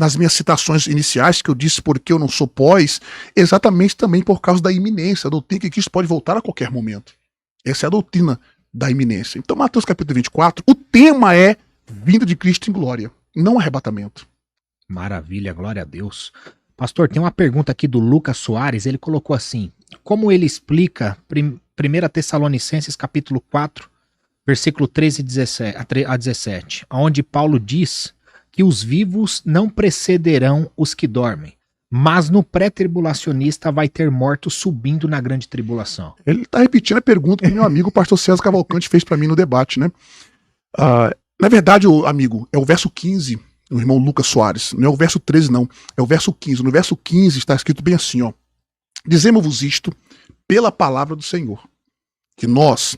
nas minhas citações iniciais, que eu disse porque eu não sou pós, exatamente também por causa da iminência, a doutrina que Cristo pode voltar a qualquer momento. Essa é a doutrina da iminência. Então, Mateus capítulo 24, o tema é vinda de Cristo em glória, não arrebatamento. Maravilha, glória a Deus. Pastor, tem uma pergunta aqui do Lucas Soares, ele colocou assim: como ele explica 1 Tessalonicenses capítulo 4, versículo 13 a 17, onde Paulo diz que os vivos não precederão os que dormem, mas no pré-tribulacionista vai ter mortos subindo na grande tribulação. Ele está repetindo a pergunta que meu amigo pastor César Cavalcante fez para mim no debate, né? Na verdade, amigo, é o verso 15, o irmão Lucas Soares, não é o verso 13 não, é o verso 15. No verso 15 está escrito bem assim, ó: dizemos-vos isto pela palavra do Senhor, que nós,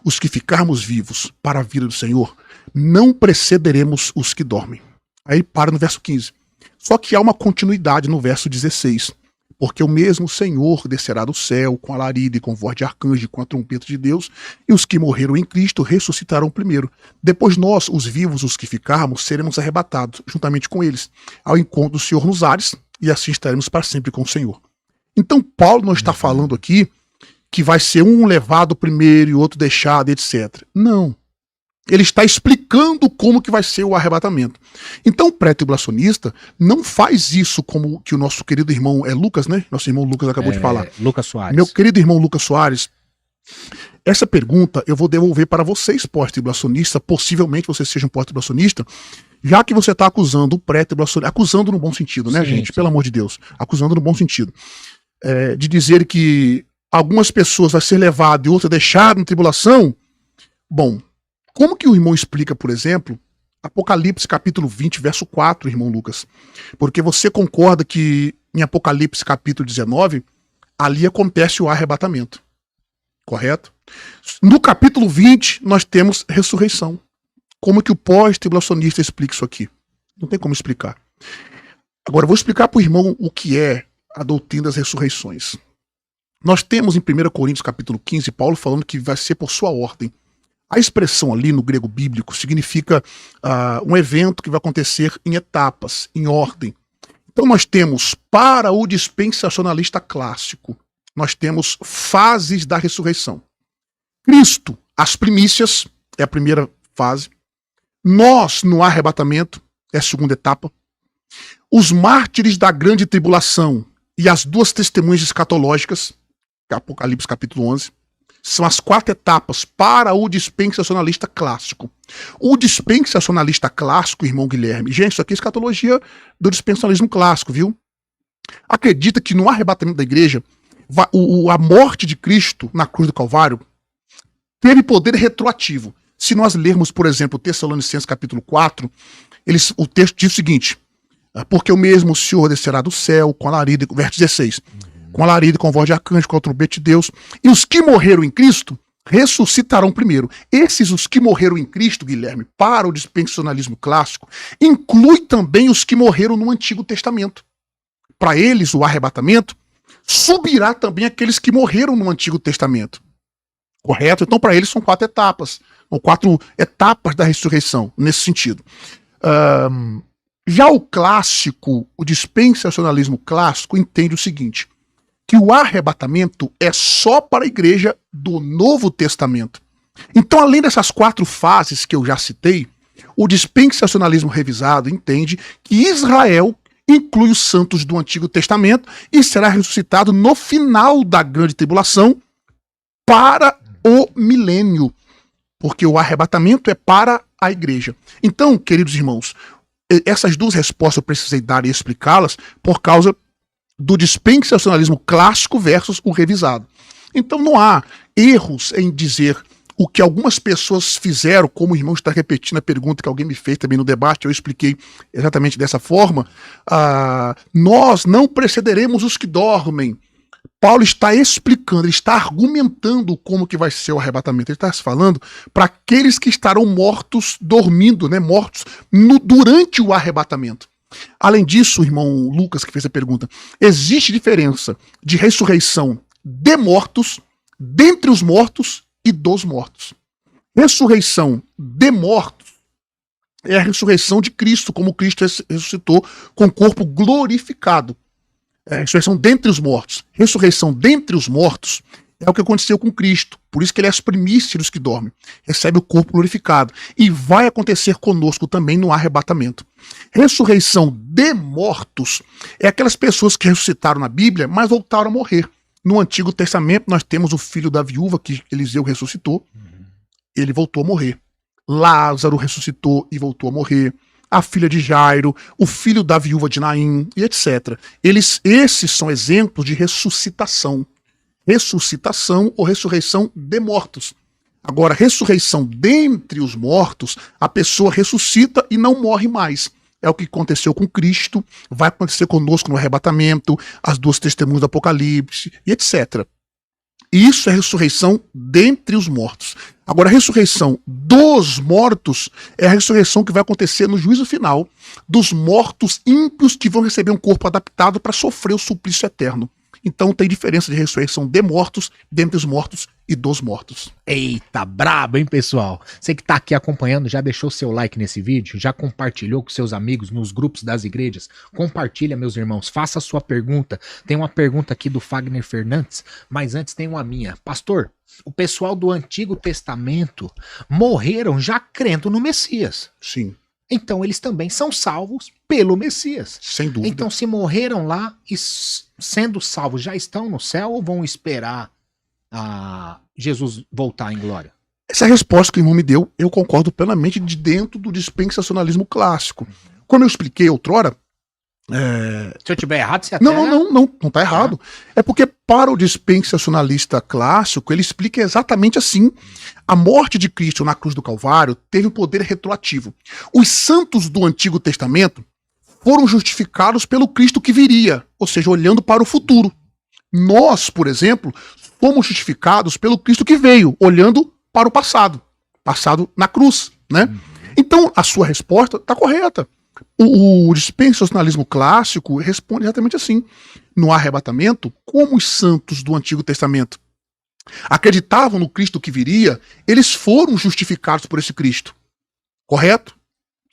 os que ficarmos vivos para a vida do Senhor, não precederemos os que dormem. Aí para no verso 15. Só que há uma continuidade no verso 16. Porque o mesmo Senhor descerá do céu com alarido e com voz de arcanjo e com a trombeta de Deus, e os que morreram em Cristo ressuscitarão primeiro. Depois nós, os vivos, os que ficarmos, seremos arrebatados, juntamente com eles, ao encontro do Senhor nos ares, e assim estaremos para sempre com o Senhor. Então Paulo não está falando aqui que vai ser um levado primeiro e outro deixado, etc. Não. Ele está explicando como que vai ser o arrebatamento. Então o pré-tribulacionista não faz isso como que o nosso querido irmão Lucas, né? Nosso irmão Lucas acabou de falar. Lucas Soares. Meu querido irmão Lucas Soares, essa pergunta eu vou devolver para vocês, pós-tribulacionista. Possivelmente você seja um pós-tribulacionista, já que você está acusando o pré-tribulacionista, acusando no bom sentido, né, gente? Pelo amor de Deus, acusando no bom sentido. De dizer que algumas pessoas vão ser levadas e outras deixadas na tribulação. Bom, como que o irmão explica, por exemplo, Apocalipse capítulo 20, verso 4, irmão Lucas? Porque você concorda que em Apocalipse capítulo 19, ali acontece o arrebatamento, correto? No capítulo 20, nós temos ressurreição. Como que o pós-tribulacionista explica isso aqui? Não tem como explicar. Agora, eu vou explicar para o irmão o que é a doutrina das ressurreições. Nós temos em 1 Coríntios capítulo 15, Paulo falando que vai ser por sua ordem. A expressão ali no grego bíblico significa um evento que vai acontecer em etapas, em ordem. Então nós temos, para o dispensacionalista clássico, nós temos fases da ressurreição. Cristo, as primícias, é a primeira fase. Nós, no arrebatamento, é a segunda etapa. Os mártires da grande tribulação e as duas testemunhas escatológicas, Apocalipse capítulo 11, são as 4 etapas para o dispensacionalista clássico. O dispensacionalista clássico, irmão Guilherme, gente, isso aqui é escatologia do dispensacionalismo clássico, viu? Acredita que no arrebatamento da igreja, a morte de Cristo na cruz do Calvário teve poder retroativo. Se nós lermos, por exemplo, Tessalonicenses capítulo 4, o texto diz o seguinte: porque o mesmo Senhor descerá do céu com alarido, verso 16, com alarido, com voz de arcanjo, com a trombeta de Deus, e os que morreram em Cristo ressuscitarão primeiro. Esses, os que morreram em Cristo, Guilherme, para o dispensacionalismo clássico, inclui também os que morreram no Antigo Testamento. Para eles, o arrebatamento subirá também aqueles que morreram no Antigo Testamento. Correto? Então, para eles, são 4 etapas. São 4 etapas da ressurreição, nesse sentido. Já o clássico, o dispensacionalismo clássico, entende o seguinte: que o arrebatamento é só para a igreja do Novo Testamento. Então, além dessas 4 fases que eu já citei, o dispensacionalismo revisado entende que Israel inclui os santos do Antigo Testamento e será ressuscitado no final da grande tribulação para o milênio, porque o arrebatamento é para a igreja. Então, queridos irmãos, essas 2 respostas eu precisei dar e explicá-las por causa do dispensacionalismo clássico versus o revisado. Então não há erros em dizer o que algumas pessoas fizeram, como o irmão está repetindo a pergunta que alguém me fez também no debate, eu expliquei exatamente dessa forma. Nós não precederemos os que dormem. Paulo está explicando, ele está argumentando como que vai ser o arrebatamento. Ele está falando para aqueles que estarão mortos, dormindo, né, mortos durante o arrebatamento. Além disso, o irmão Lucas, que fez a pergunta, existe diferença de ressurreição de mortos, dentre os mortos e dos mortos. Ressurreição de mortos é a ressurreição de Cristo, como Cristo ressuscitou com o corpo glorificado. É a ressurreição dentre os mortos. Ressurreição dentre os mortos é o que aconteceu com Cristo. Por isso que ele é as primícias dos que dormem. Recebe o corpo glorificado. E vai acontecer conosco também no arrebatamento. Ressurreição de mortos é aquelas pessoas que ressuscitaram na Bíblia, mas voltaram a morrer. No Antigo Testamento nós temos o filho da viúva que Eliseu ressuscitou. Ele voltou a morrer. Lázaro ressuscitou e voltou a morrer. A filha de Jairo, o filho da viúva de Naim, e etc. Esses são exemplos de ressuscitação. Ressuscitação ou ressurreição de mortos. Agora, ressurreição dentre os mortos, a pessoa ressuscita e não morre mais. É o que aconteceu com Cristo, vai acontecer conosco no arrebatamento, as duas testemunhas do Apocalipse, e etc. Isso é ressurreição dentre os mortos. Agora, a ressurreição dos mortos é a ressurreição que vai acontecer no juízo final dos mortos ímpios que vão receber um corpo adaptado para sofrer o suplício eterno. Então tem diferença de ressurreição de mortos, dentre os mortos e dos mortos. Eita, brabo, hein, pessoal? Você que tá aqui acompanhando, já deixou seu like nesse vídeo? Já compartilhou com seus amigos nos grupos das igrejas? Compartilha, meus irmãos, faça a sua pergunta. Tem uma pergunta aqui do Fagner Fernandes, mas antes tem uma minha. Pastor, o pessoal do Antigo Testamento morreram já crendo no Messias. Sim. Então eles também são salvos pelo Messias. Sem dúvida. Então se morreram lá e sendo salvos já estão no céu ou vão esperar Jesus voltar em glória? Essa é a resposta que o irmão me deu, eu concordo plenamente de dentro do dispensacionalismo clássico. Como eu expliquei outrora... Se eu tiver errado, você até... Não tá errado. É porque para o dispensacionalista clássico, ele explica exatamente assim. A morte de Cristo na cruz do Calvário teve um poder retroativo. Os santos do Antigo Testamento foram justificados pelo Cristo que viria, ou seja, olhando para o futuro. Nós, por exemplo, fomos justificados pelo Cristo que veio, olhando para o passado na cruz, né? Então, a sua resposta está correta. O dispensacionalismo clássico responde exatamente assim. No arrebatamento, como os santos do Antigo Testamento acreditavam no Cristo que viria, eles foram justificados por esse Cristo. Correto?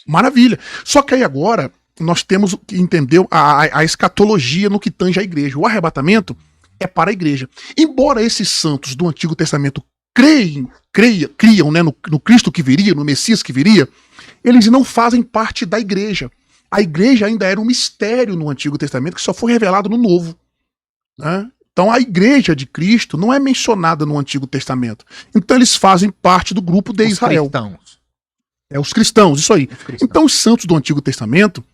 Maravilha. Só que aí agora nós temos que entender a escatologia no que tange à igreja. O arrebatamento é para a igreja. Embora esses santos do Antigo Testamento criam, né, no Cristo que viria, no Messias que viria, eles não fazem parte da igreja. A igreja ainda era um mistério no Antigo Testamento que só foi revelado no Novo. Né? Então a igreja de Cristo não é mencionada no Antigo Testamento. Então eles fazem parte do grupo de Israel. Os cristãos, isso aí. Então os santos do Antigo Testamento,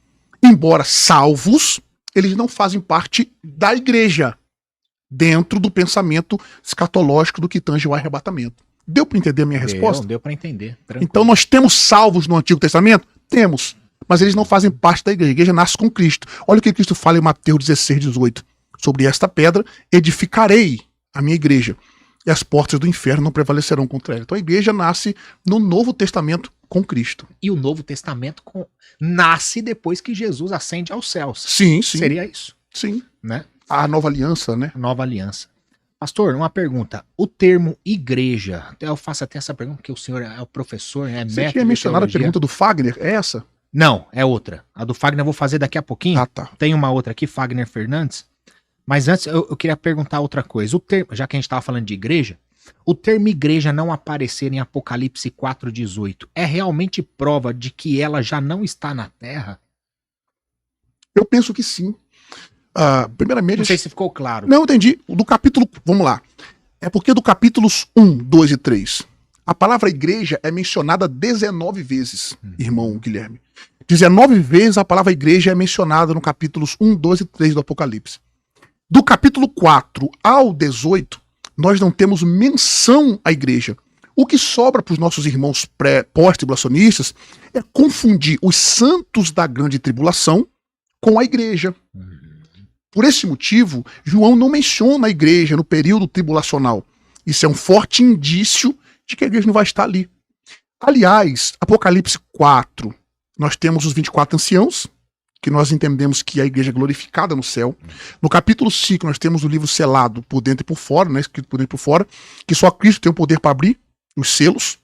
embora salvos, eles não fazem parte da igreja dentro do pensamento escatológico do que tange o arrebatamento. Deu para entender a minha resposta? Deu para entender. Tranquilo. Então nós temos salvos no Antigo Testamento? Temos. Mas eles não fazem parte da igreja. A igreja nasce com Cristo. Olha o que Cristo fala em Mateus 16, 18. Sobre esta pedra edificarei a minha igreja, e as portas do inferno não prevalecerão contra ela. Então a igreja nasce no Novo Testamento com Cristo. E o Novo Testamento nasce depois que Jesus ascende aos céus. Sim. Seria isso? Sim. Né? A nova aliança, né? Nova aliança. Pastor, uma pergunta. O termo igreja, eu faço até essa pergunta porque o senhor é o professor, é mestre. Você tinha mencionado a pergunta do Fagner? É essa? Não, é outra. A do Fagner eu vou fazer daqui a pouquinho. Ah, tá. Tem uma outra aqui, Fagner Fernandes. Mas antes eu queria perguntar outra coisa. O termo, já que a gente estava falando de igreja, o termo igreja não aparecer em Apocalipse 4,18 é realmente prova de que ela já não está na Terra? Eu penso que sim. Primeiramente... Não sei se ficou claro. Não, entendi. Do capítulo... Vamos lá. É porque do capítulos 1, 2 e 3, a palavra igreja é mencionada 19 vezes, irmão Guilherme. 19 vezes a palavra igreja é mencionada no capítulos 1, 2 e 3 do Apocalipse. Do capítulo 4 ao 18, nós não temos menção à igreja. O que sobra para os nossos irmãos pós-tribulacionistas é confundir os santos da grande tribulação com a igreja. Por esse motivo, João não menciona a igreja no período tribulacional. Isso é um forte indício de que a igreja não vai estar ali. Aliás, Apocalipse 4, nós temos os 24 anciãos, que nós entendemos que é a igreja glorificada no céu. No capítulo 5, nós temos o livro selado por dentro e por fora, né, escrito por dentro e por fora, que só Cristo tem o poder para abrir os selos.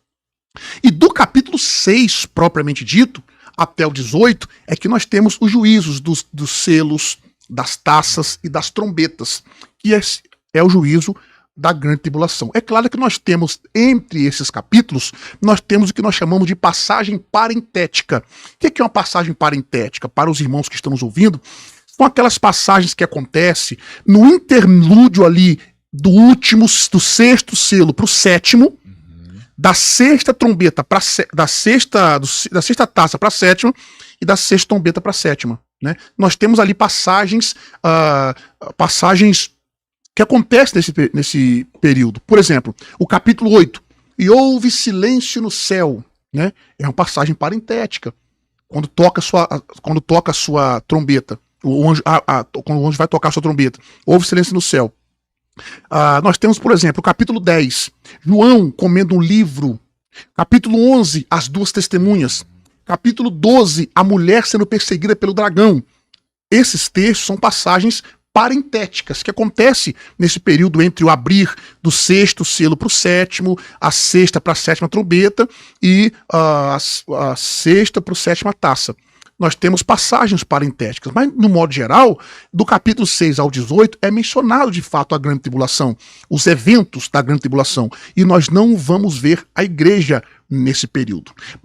E do capítulo 6, propriamente dito, até o 18, é que nós temos os juízos dos selos, das taças e das trombetas, que é o juízo da grande tribulação. É claro que nós temos, entre esses capítulos, nós temos o que nós chamamos de passagem parentética. O que é uma passagem parentética? Para os irmãos que estão nos ouvindo, são aquelas passagens que acontecem no interlúdio ali do sexto selo para o sétimo, da sexta trombeta para da sexta taça para a sétima e da sexta trombeta para a sétima, né? Nós temos ali passagens que acontecem nesse período. Por exemplo, o capítulo 8, e houve silêncio no céu, né? É uma passagem parentética. Quando toca a sua trombeta, quando o anjo vai tocar a sua trombeta, houve silêncio no céu. Nós temos, por exemplo, o capítulo 10, João comendo um livro. Capítulo 11, as duas testemunhas. Capítulo 12, a mulher sendo perseguida pelo dragão. Esses textos são passagens parentéticas que acontecem nesse período entre o abrir do sexto selo para o sétimo, a sexta para a sétima trombeta e a sexta para a sétima taça. Nós temos passagens parentéticas, mas, no modo geral, do capítulo 6 ao 18, é mencionado, de fato, a grande tribulação, os eventos da grande tribulação, e nós não vamos ver a igreja nesse período. Mas